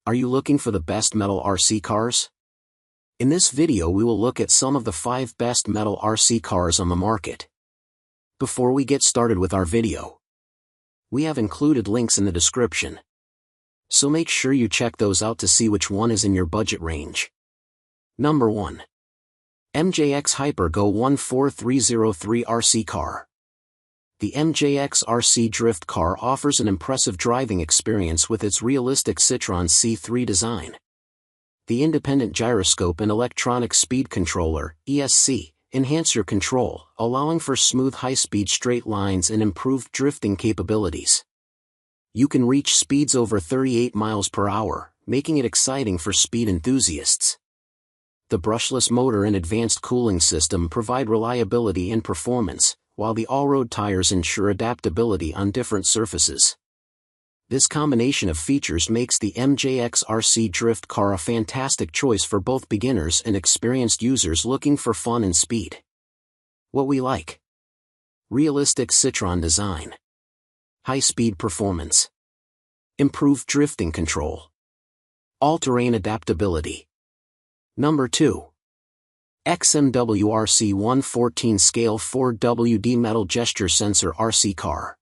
Are you looking for the best metal RC cars? In this video we will look at some of the 5 best metal RC cars on the market. Before we get started with our video, we have included links in the description, so make sure you check those out to see which one is in your budget range. Number 1. MJX Hyper GO 14303 RC car. The MJXRC drift car offers an impressive driving experience with its realistic Citroën C3 design. The independent gyroscope and electronic speed controller, ESC, enhance your control, allowing for smooth high-speed straight lines and improved drifting capabilities. You can reach speeds over 38 miles per hour, making it exciting for speed enthusiasts. The brushless motor and advanced cooling system provide reliability and performance, while the all-road tires ensure adaptability on different surfaces. This combination of features makes the MJXRC drift car a fantastic choice for both beginners and experienced users looking for fun and speed. What we like: realistic Citroën design, high-speed performance, improved drifting control, all-terrain adaptability. Number 2. XMWRC 114 Scale 4WD Metal Gesture Sensor RC Car.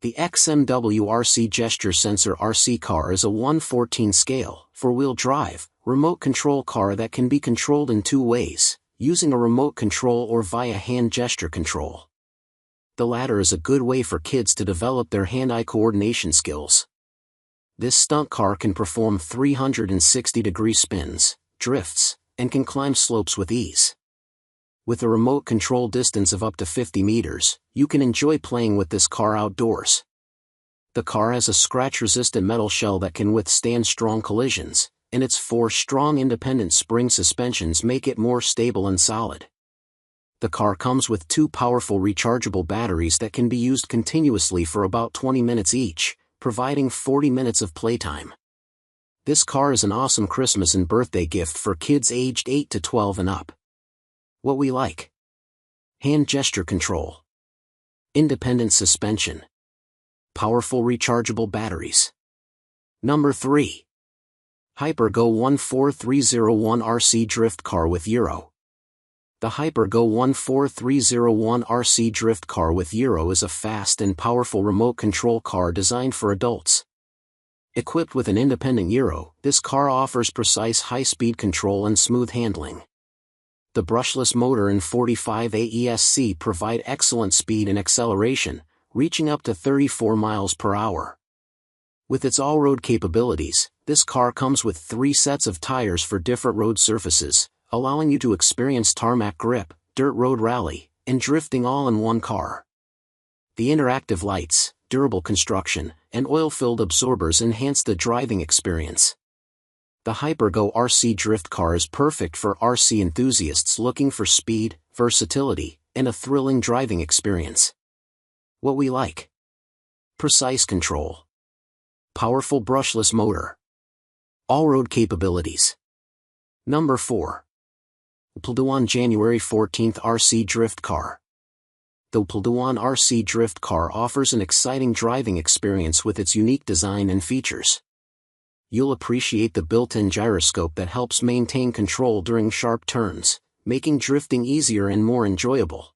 The XMWRC Gesture Sensor RC Car is a 114 scale, 4-wheel drive, remote control car that can be controlled in 2 ways, using a remote control or via hand gesture control. The latter is a good way for kids to develop their hand-eye coordination skills. This stunt car can perform 360-degree spins, drifts, and can climb slopes with ease. With a remote control distance of up to 50 meters, you can enjoy playing with this car outdoors. The car has a scratch-resistant metal shell that can withstand strong collisions, and its 4 strong independent spring suspensions make it more stable and solid. The car comes with 2 powerful rechargeable batteries that can be used continuously for about 20 minutes each, providing 40 minutes of playtime. This car is an awesome Christmas and birthday gift for kids aged 8 to 12 and up. What we like: hand gesture control, independent suspension, powerful rechargeable batteries. Number 3. Hyper GO 14301 RC Drift Car with Gyro. The Hyper GO 14301 RC Drift Car with Gyro is a fast and powerful remote control car designed for adults. Equipped with an independent gyro, this car offers precise high-speed control and smooth handling. The brushless motor and 45 AESC provide excellent speed and acceleration, reaching up to 34 miles per hour. With its all-road capabilities, this car comes with 3 sets of tires for different road surfaces, allowing you to experience tarmac grip, dirt road rally, and drifting all in one car. The interactive lights, durable construction, and oil-filled absorbers enhance the driving experience. The Hyper GO RC drift car is perfect for RC enthusiasts looking for speed, versatility, and a thrilling driving experience. What we like: precise control, powerful brushless motor, all-road capabilities. Number 4. WPLDEWAN January 14th RC Drift Car. The WPLDEWAN RC Drift Car offers an exciting driving experience with its unique design and features. You'll appreciate the built-in gyroscope that helps maintain control during sharp turns, making drifting easier and more enjoyable.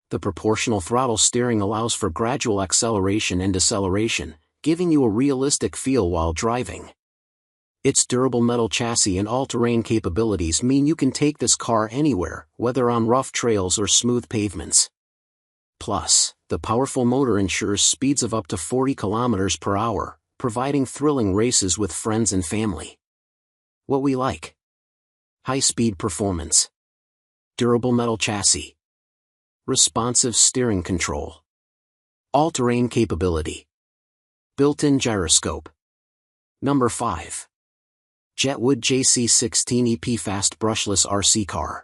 The proportional throttle steering allows for gradual acceleration and deceleration, giving you a realistic feel while driving. Its durable metal chassis and all-terrain capabilities mean you can take this car anywhere, whether on rough trails or smooth pavements. Plus, the powerful motor ensures speeds of up to 40 kilometers per hour, providing thrilling races with friends and family. What we like: high-speed performance, durable metal chassis, responsive steering control, all-terrain capability, built-in gyroscope. Number 5. Jetwood JC16 EP Fast Brushless RC Car.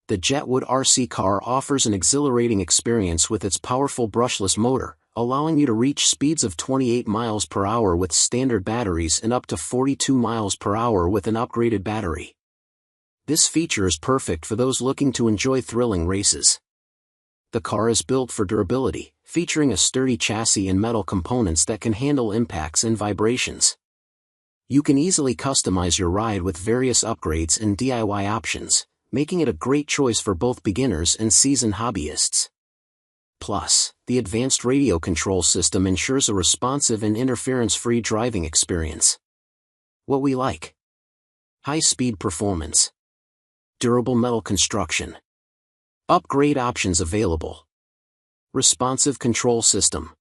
The Jetwood RC car offers an exhilarating experience with its powerful brushless motor, allowing you to reach speeds of 28 miles per hour with standard batteries and up to 42 miles per hour with an upgraded battery. This feature is perfect for those looking to enjoy thrilling races. The car is built for durability, featuring a sturdy chassis and metal components that can handle impacts and vibrations. You can easily customize your ride with various upgrades and DIY options, making it a great choice for both beginners and seasoned hobbyists. Plus, the advanced radio control system ensures a responsive and interference-free driving experience. What we like: high-speed performance, durable metal construction, upgrade options available, responsive control system.